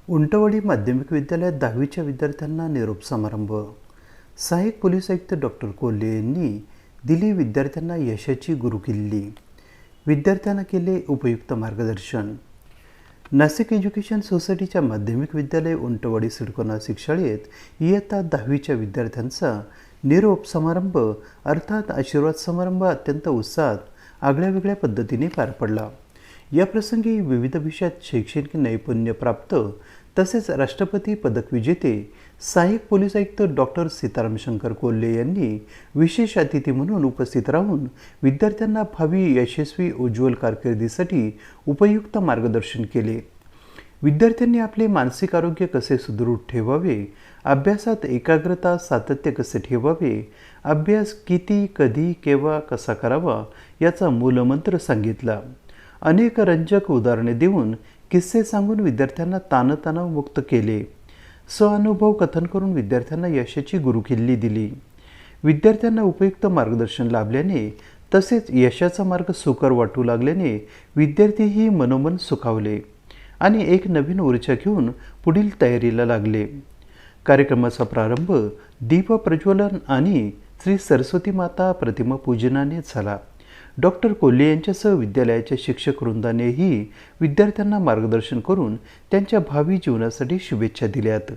उंटवाडी माध्यमिक विद्यालयात 10वीच्या विद्यार्थ्यांना निरोप समारंभ. सहाय्यक पोलीस आयुक्त डॉक्टर कोल्हे यांनी दिली विद्यार्थ्यांना यशाची गुरुकिल्ली. विद्यार्थ्यांना केले उपयुक्त मार्गदर्शन. नाशिक एज्युकेशन सोसायटीच्या माध्यमिक विद्यालय उंटवाडी सिडको नाशिक शाळेत इयत्ता 10वीच्या विद्यार्थ्यांचा निरोप समारंभ अर्थात आशीर्वाद समारंभ अत्यंत उत्साहात आगळ्यावेगळ्या पद्धतीने पार पडला. या प्रसंगी विविध विषयात शैक्षणिक नैपुण्य प्राप्त तसेच राष्ट्रपती पदक विजेते सहाय्यक पोलीस आयुक्त डॉक्टर सीताराम शंकर कोल्हे यांनी विशेष अतिथी म्हणून उपस्थित राहून विद्यार्थ्यांना भावी यशस्वी उज्ज्वल कारकिर्दीसाठी उपयुक्त मार्गदर्शन केले. विद्यार्थ्यांनी आपले मानसिक आरोग्य कसे सुदृढ ठेवावे, अभ्यासात एकाग्रता सातत्य कसे ठेवावे, अभ्यास किती कधी केव्हा कसा करावा याचा मूलमंत्र सांगितला. अनेक रंजक उदाहरणे देऊन किस्से सांगून विद्यार्थ्यांना ताणतणाव मुक्त केले. स्वानुभव कथन करून विद्यार्थ्यांना यशाची गुरुकिल्ली दिली. विद्यार्थ्यांना उपयुक्त मार्गदर्शन लाभल्याने तसेच यशाचा मार्ग सुकर वाटू लागल्याने विद्यार्थीही मनोमन सुखावले आणि एक नवीन ऊर्जा घेऊन पुढील तयारीला लागले. कार्यक्रमाचा प्रारंभ दीप प्रज्वलन आणि श्री सरस्वती माता प्रतिमा पूजनाने झाला. डॉक्टर कोल्हे यांच्यासह विद्यालयाच्या शिक्षक वृंदानेही विद्यार्थ्यांना मार्गदर्शन करून त्यांच्या भावी जीवनासाठी शुभेच्छा दिल्यात.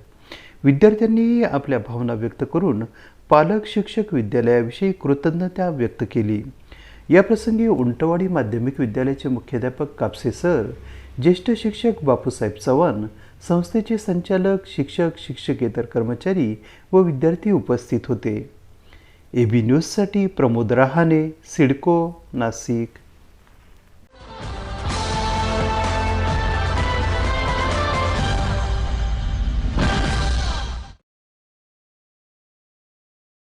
विद्यार्थ्यांनीही आपल्या भावना व्यक्त करून पालक शिक्षक विद्यालयाविषयी कृतज्ञता व्यक्त केली. या प्रसंगी उंटवाडी माध्यमिक विद्यालयाचे मुख्याध्यापक कापसे सर, ज्येष्ठ शिक्षक बापूसाहेब चव्हाण, संस्थेचे संचालक, शिक्षक, शिक्षकेतर कर्मचारी व विद्यार्थी उपस्थित होते. AB न्यूजसाठी प्रमोद रहाणे, सिडको, नाशिक.